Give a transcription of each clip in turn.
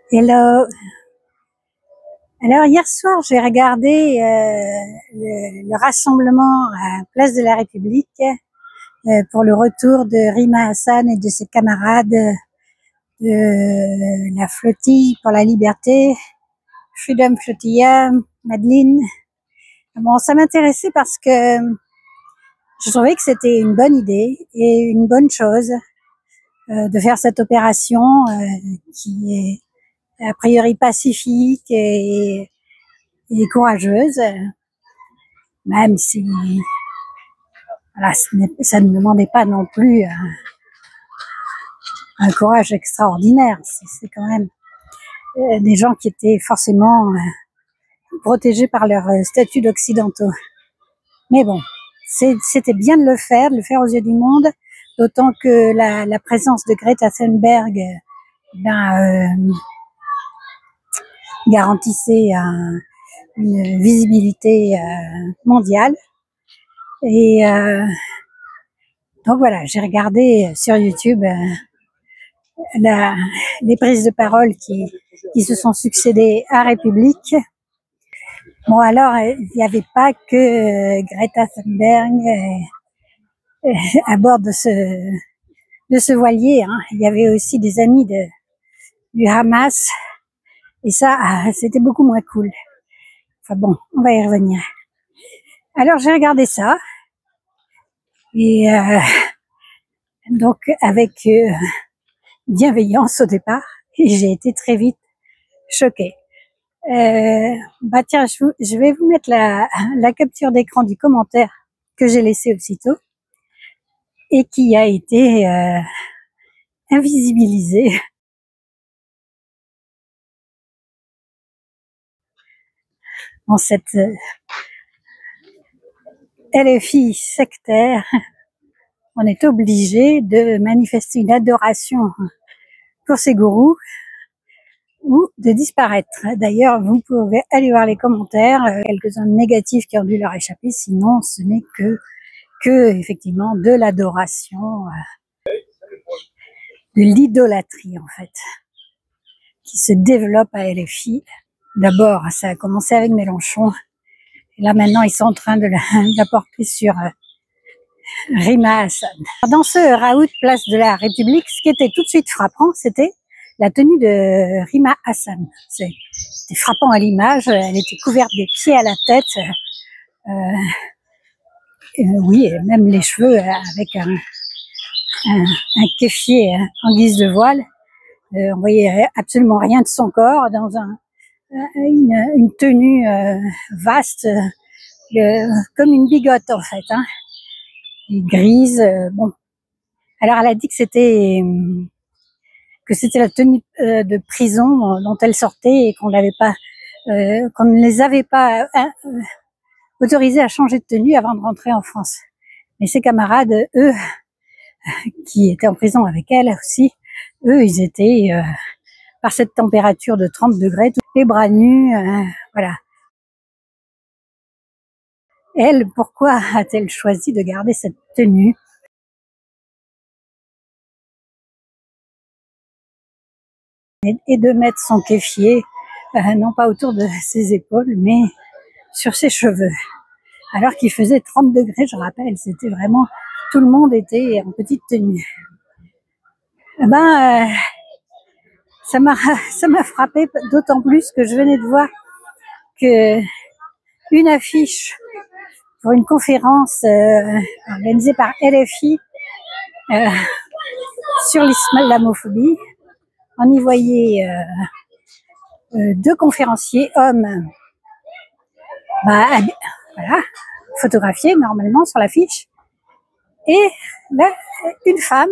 Hello. Alors hier soir, j'ai regardé le rassemblement à Place de la République pour le retour de Rima Hassan et de ses camarades de la flottille pour la liberté, Freedom Flotilla, Madeleine. Bon, ça m'intéressait parce que je trouvais que c'était une bonne idée et une bonne chose de faire cette opération qui est a priori pacifique et courageuse, même si voilà, ça ne demandait pas non plus un courage extraordinaire. C'est quand même des gens qui étaient forcément protégés par leur statut d'occidentaux. Mais bon, c'était bien de le faire aux yeux du monde, d'autant que la présence de Greta Thunberg garantissait une visibilité mondiale. Et donc voilà, j'ai regardé sur YouTube les prises de parole qui se sont succédées à République. Bon, alors, il n'y avait pas que Greta Thunberg à bord de ce voilier, hein. Il y avait aussi des amis du Hamas, et ça, c'était beaucoup moins cool. Enfin bon, on va y revenir. Alors, j'ai regardé ça, et donc avec bienveillance au départ, et j'ai été très vite choquée. Tiens, je vais vous mettre la capture d'écran du commentaire que j'ai laissé aussitôt et qui a été invisibilisé. Dans cette LFI sectaire, on est obligé de manifester une adoration pour ces gourous ou de disparaître. D'ailleurs, vous pouvez aller voir les commentaires, quelques-uns négatifs qui ont dû leur échapper, sinon ce n'est que effectivement de l'adoration, de l'idolâtrie en fait, qui se développe à LFI. D'abord, ça a commencé avec Mélenchon, et là maintenant ils sont en train de la porter sur Rima Hassan. Dans ce raout Place de la République, ce qui était tout de suite frappant, c'était la tenue de Rima Hassan. C'était frappant à l'image, elle était couverte des pieds à la tête, oui, et même les cheveux avec un kéfier en guise de voile. On voyait absolument rien de son corps dans une tenue vaste, comme une bigote en fait, hein, et grise. Bon, alors elle a dit que c'était la tenue de prison dont elle sortait et qu'on ne les avait pas autorisés à changer de tenue avant de rentrer en France. Mais ses camarades, eux, qui étaient en prison avec elle aussi, eux, ils étaient par cette température de 30 degrés, les bras nus, voilà. Elle, pourquoi a-t-elle choisi de garder cette tenue? Et de mettre son kéfier, non pas autour de ses épaules, mais sur ses cheveux. Alors qu'il faisait 30 degrés, je rappelle, c'était vraiment, tout le monde était en petite tenue. Ça m'a frappé d'autant plus que je venais de voir que une affiche pour une conférence organisée par LFI sur l'islamophobie. On y voyait deux conférenciers hommes, voilà, photographiés normalement sur l'affiche, et là une femme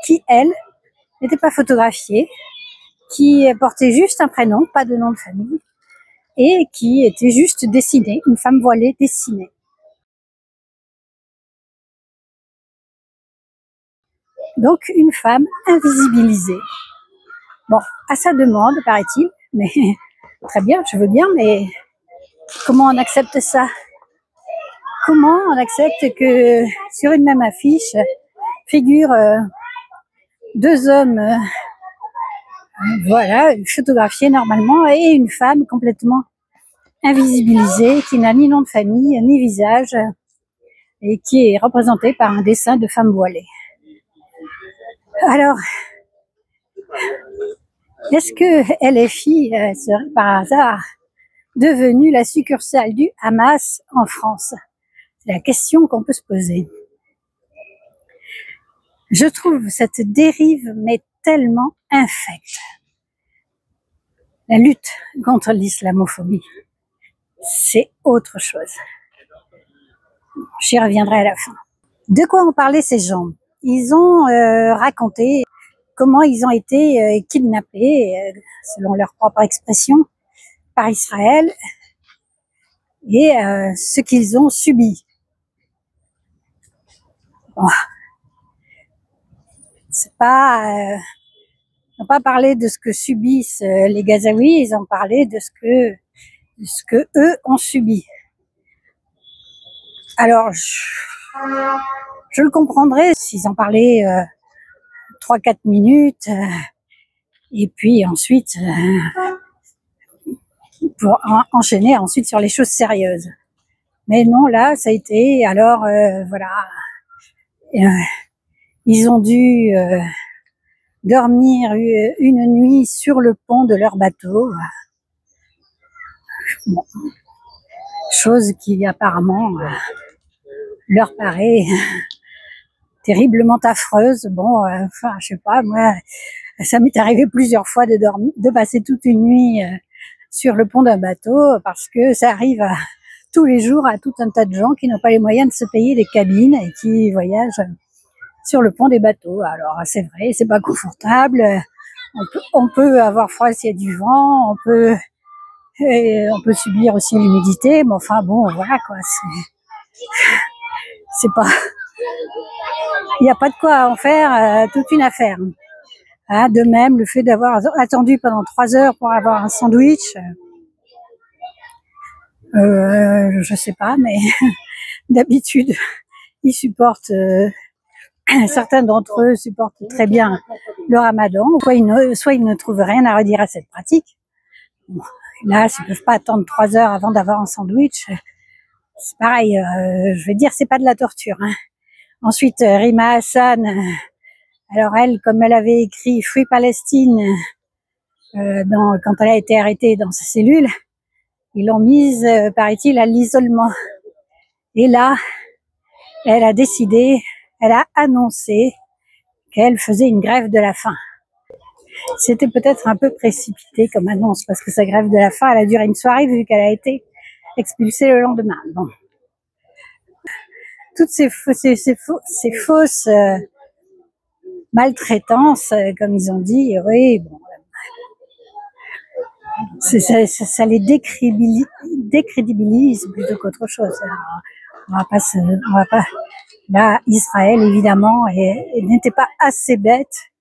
qui, elle, n'était pas photographiée, qui portait juste un prénom, pas de nom de famille, et qui était juste dessinée, une femme voilée dessinée. Donc une femme invisibilisée. Bon, à sa demande, paraît-il, mais très bien, je veux bien, mais comment on accepte ça? Comment on accepte que sur une même affiche figurent deux hommes Voilà, photographiée normalement, et une femme complètement invisibilisée, qui n'a ni nom de famille, ni visage, et qui est représentée par un dessin de femme voilée. Alors, est-ce que LFI serait par hasard devenue la succursale du Hamas en France? C'est la question qu'on peut se poser. Je trouve cette dérive mais tellement infecte. La lutte contre l'islamophobie, c'est autre chose. J'y reviendrai à la fin. De quoi ont parlé ces gens? Ils ont raconté comment ils ont été kidnappés, selon leur propre expression, par Israël, et ce qu'ils ont subi. Bon. C'est pas, ils n'ont pas parlé de ce que subissent les Gazaouis, ils ont parlé de ce que eux ont subi. Alors, je le comprendrais s'ils en parlaient 3-4 minutes, et puis ensuite pour enchaîner ensuite sur les choses sérieuses. Mais non, là, ça a été, alors voilà, ils ont dû dormir une nuit sur le pont de leur bateau. Bon. Chose qui apparemment leur paraît terriblement affreuse. Bon, enfin, je sais pas, moi, ça m'est arrivé plusieurs fois de passer toute une nuit sur le pont d'un bateau, parce que ça arrive tous les jours à tout un tas de gens qui n'ont pas les moyens de se payer des cabines et qui voyagent sur le pont des bateaux. Alors, c'est vrai, c'est pas confortable. On peut avoir froid s'il y a du vent, on peut subir aussi l'humidité, mais enfin bon, voilà quoi, c'est pas, il n'y a pas de quoi en faire toute une affaire. Hein, de même, le fait d'avoir attendu pendant 3 heures pour avoir un sandwich, je sais pas, mais d'habitude, ils supportent, certains d'entre eux supportent très bien le ramadan, soit ils ne trouvent rien à redire à cette pratique. Bon, là, s'ils peuvent pas attendre 3 heures avant d'avoir un sandwich, c'est pareil, je veux dire, c'est pas de la torture. Hein. Ensuite, Rima Hassan, alors elle, comme elle avait écrit Free Palestine quand elle a été arrêtée dans sa cellule, ils l'ont mise, paraît-il, à l'isolement. Et là, elle a annoncé qu'elle faisait une grève de la faim. C'était peut-être un peu précipité comme annonce, parce que sa grève de la faim, elle a duré une soirée vu qu'elle a été expulsée le lendemain. Bon. Toutes ces fausses maltraitances, comme ils ont dit, oui, bon, ça les décrédibilise plutôt qu'autre chose. Alors, on va pas. Là, Israël évidemment n'était pas assez bête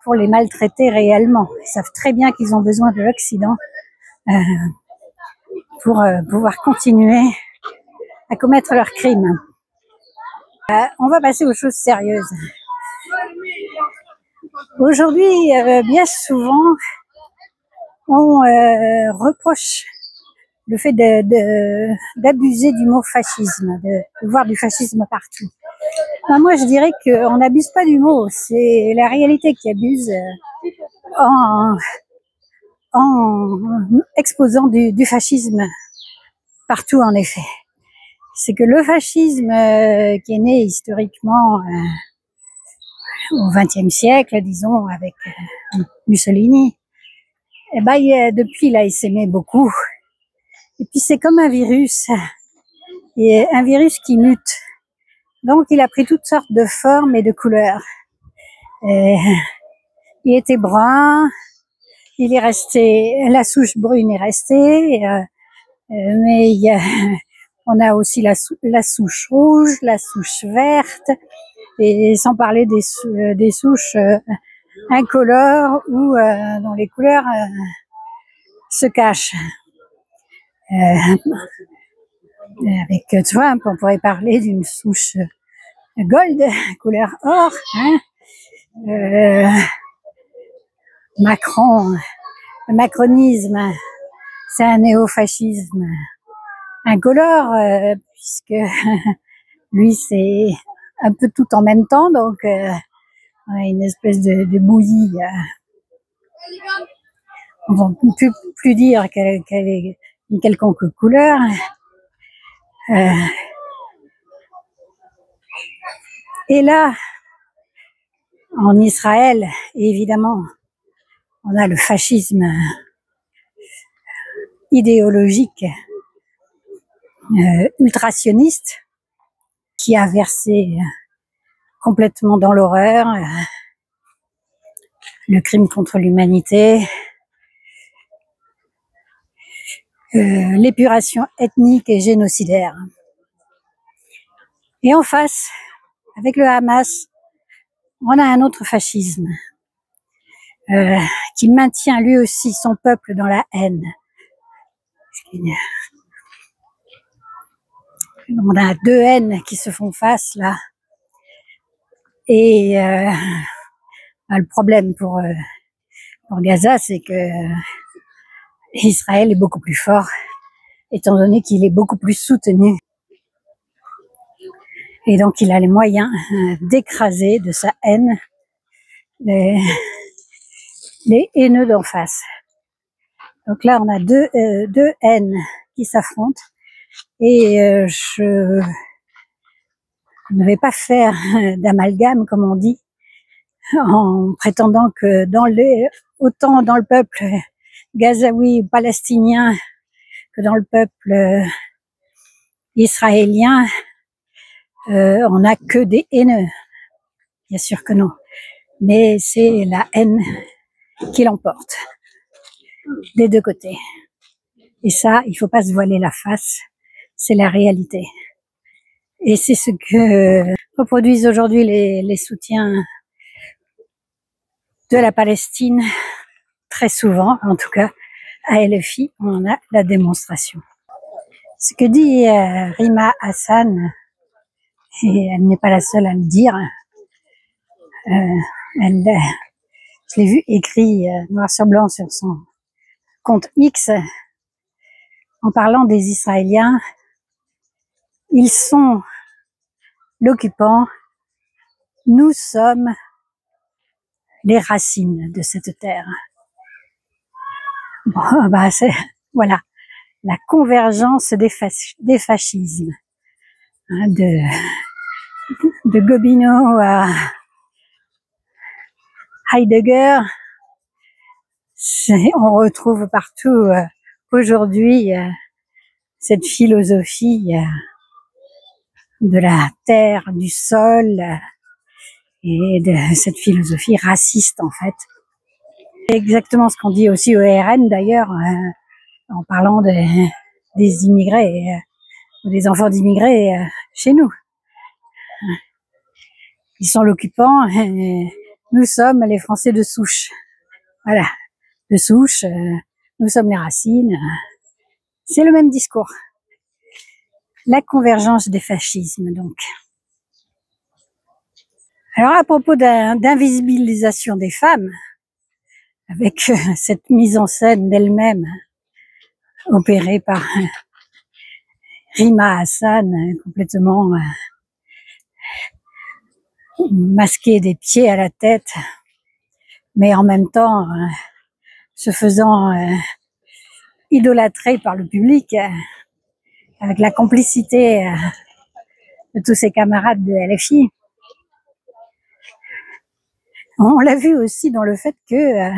pour les maltraiter réellement. Ils savent très bien qu'ils ont besoin de l'Occident pour pouvoir continuer à commettre leurs crimes. On va passer aux choses sérieuses. Aujourd'hui, bien souvent, on reproche le fait d'abuser du mot fascisme, de voir du fascisme partout. Ben moi, je dirais qu'on n'abuse pas du mot, c'est la réalité qui abuse en exposant du fascisme partout, en effet. C'est que le fascisme qui est né historiquement au XXe siècle, disons, avec Mussolini, eh ben, depuis là, il s'aimait beaucoup. Et puis c'est comme un virus, et un virus qui mute. Donc il a pris toutes sortes de formes et de couleurs. Et il était brun, il est resté, la souche brune est restée, mais on a aussi la souche rouge, la souche verte, et sans parler des souches incolores ou dont les couleurs se cachent. Avec Trump, on pourrait parler d'une souche gold, couleur or. Hein. Macron, le macronisme, c'est un néofascisme incolore, puisque lui c'est un peu tout en même temps, donc on a une espèce de bouillie. On ne peut plus dire qu'elle est une quelconque couleur. Et là, en Israël, évidemment, on a le fascisme idéologique ultrationniste qui a versé complètement dans l'horreur, le crime contre l'humanité, l'épuration ethnique et génocidaire. Et en face, avec le Hamas, on a un autre fascisme qui maintient lui aussi son peuple dans la haine. On a deux haines qui se font face là. Et le problème pour Gaza, c'est que Israël est beaucoup plus fort, étant donné qu'il est beaucoup plus soutenu. Et donc il a les moyens d'écraser de sa haine les haineux d'en face. Donc là, on a deux haines qui s'affrontent. Et je ne vais pas faire d'amalgame, comme on dit, en prétendant que autant dans le peuple gazaoui ou palestinien que dans le peuple israélien, on n'a que des haineux. Bien sûr que non. Mais c'est la haine qui l'emporte, des deux côtés. Et ça, il faut pas se voiler la face, c'est la réalité. Et c'est ce que reproduisent aujourd'hui les soutiens de la Palestine, très souvent, en tout cas, à LFI, on en a la démonstration. Ce que dit Rima Hassan, et elle n'est pas la seule à le dire, je l'ai vu écrit noir sur blanc sur son compte X, en parlant des Israéliens, ils sont l'occupant, nous sommes les racines de cette terre. Bon, bah voilà, la convergence des fascismes, hein, de Gobineau à Heidegger, on retrouve partout aujourd'hui cette philosophie de la terre, du sol, et de cette philosophie raciste en fait. C'est exactement ce qu'on dit aussi au RN d'ailleurs, en parlant des immigrés, des enfants d'immigrés chez nous. Ils sont l'occupant, nous sommes les Français de souche. Voilà, de souche, nous sommes les racines. C'est le même discours. La convergence des fascismes, donc. Alors, à propos d'invisibilisation des femmes, avec cette mise en scène d'elle-même opérée par Rima Hassan, complètement masquée des pieds à la tête, mais en même temps se faisant idolâtrer par le public, avec la complicité de tous ses camarades de LFI. On l'a vu aussi dans le fait que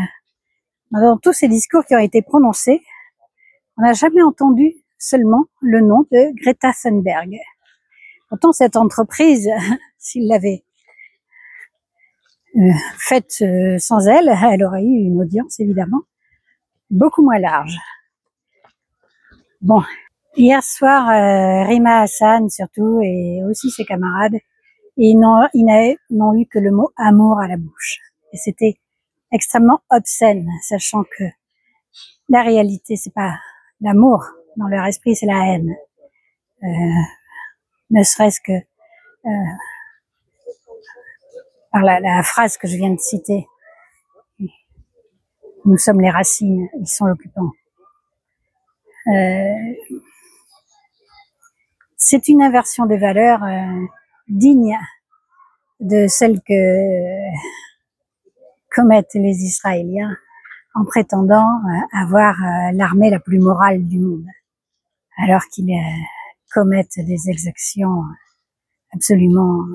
dans tous ces discours qui ont été prononcés, on n'a jamais entendu seulement le nom de Greta Thunberg. Pourtant, cette entreprise, s'il l'avait faite sans elle, elle aurait eu une audience, évidemment, beaucoup moins large. Bon, hier soir, Rima Hassan, surtout, et aussi ses camarades, ils n'ont eu que le mot amour à la bouche. Et c'était extrêmement obscène, sachant que la réalité, c'est pas l'amour. Dans leur esprit, c'est la haine. Ne serait-ce que par la phrase que je viens de citer. Nous sommes les racines, ils sont l'occupant. C'est une inversion des valeurs digne de celle que commettent les Israéliens en prétendant avoir l'armée la plus morale du monde, alors qu'ils commettent des exactions absolument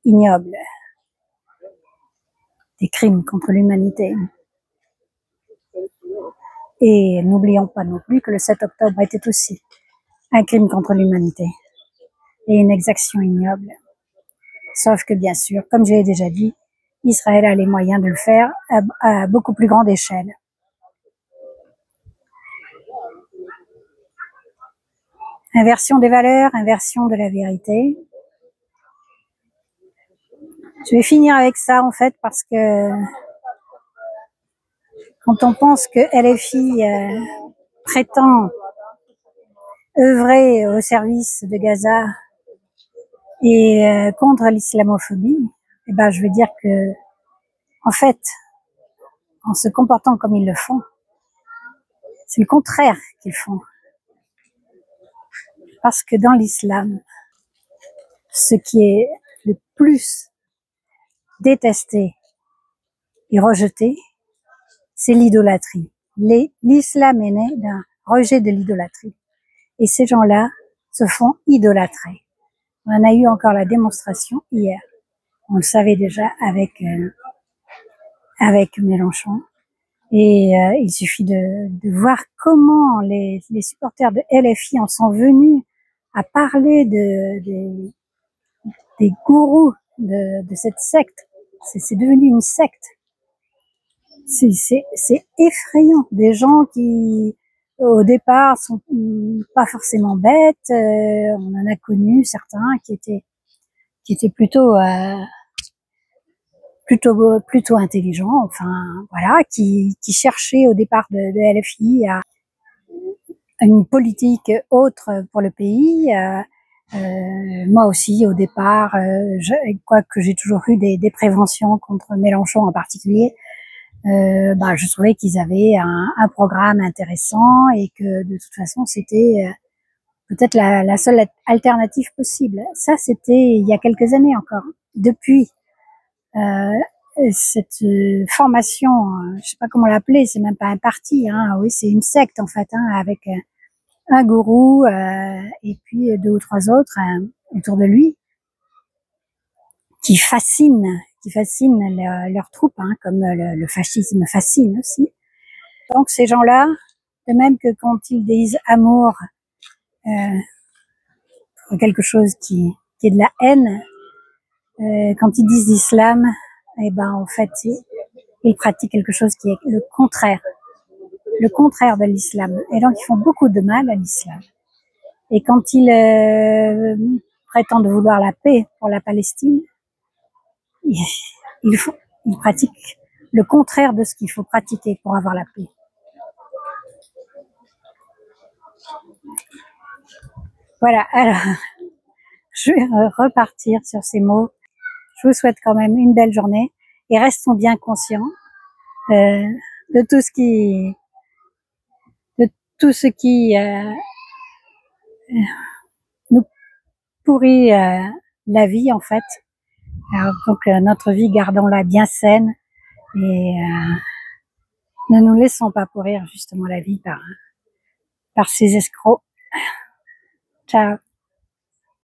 ignobles, des crimes contre l'humanité. Et n'oublions pas non plus que le 7 octobre était aussi un crime contre l'humanité et une exaction ignoble. Sauf que bien sûr, comme je l'ai déjà dit, Israël a les moyens de le faire à beaucoup plus grande échelle. Inversion des valeurs, inversion de la vérité. Je vais finir avec ça en fait parce que quand on pense que LFI prétend œuvrer au service de Gaza et contre l'islamophobie, eh ben je veux dire que en fait, en se comportant comme ils le font, c'est le contraire qu'ils font. Parce que dans l'islam, ce qui est le plus détesté et rejeté, c'est l'idolâtrie. L'islam est né d'un rejet de l'idolâtrie. Et ces gens-là se font idolâtrer. On en a eu encore la démonstration hier. On le savait déjà avec Mélenchon. Et il suffit de voir comment les supporters de LFI en sont venus à parler des gourous de cette secte. C'est devenu une secte. C'est effrayant. Des gens qui, au départ, sont pas forcément bêtes. On en a connu certains qui étaient plutôt intelligents. Enfin, voilà, qui cherchaient au départ de LFI à une politique autre pour le pays. Moi aussi, au départ, quoique j'ai toujours eu des préventions contre Mélenchon en particulier, je trouvais qu'ils avaient un programme intéressant et que de toute façon, c'était peut-être la seule alternative possible. Ça, c'était il y a quelques années encore. Depuis cette formation, je sais pas comment l'appeler, c'est même pas un parti, hein, oui, c'est une secte en fait, hein, avec un gourou et puis deux ou trois autres autour de lui qui fascinent leurs troupes, hein, comme le fascisme fascine aussi. Donc ces gens-là, de même que quand ils disent amour pour quelque chose qui est de la haine, quand ils disent islam, eh ben en fait ils pratiquent quelque chose qui est le contraire de l'islam. Et donc ils font beaucoup de mal à l'islam. Et quand ils prétendent vouloir la paix pour la Palestine, ils pratiquent le contraire de ce qu'il faut pratiquer pour avoir la paix. Voilà, alors je vais repartir sur ces mots. Je vous souhaite quand même une belle journée et restons bien conscients de tout ce qui nous pourrit la vie en fait. Alors, donc notre vie, gardons-la bien saine et ne nous laissons pas pourrir justement la vie par ces escrocs. Ciao.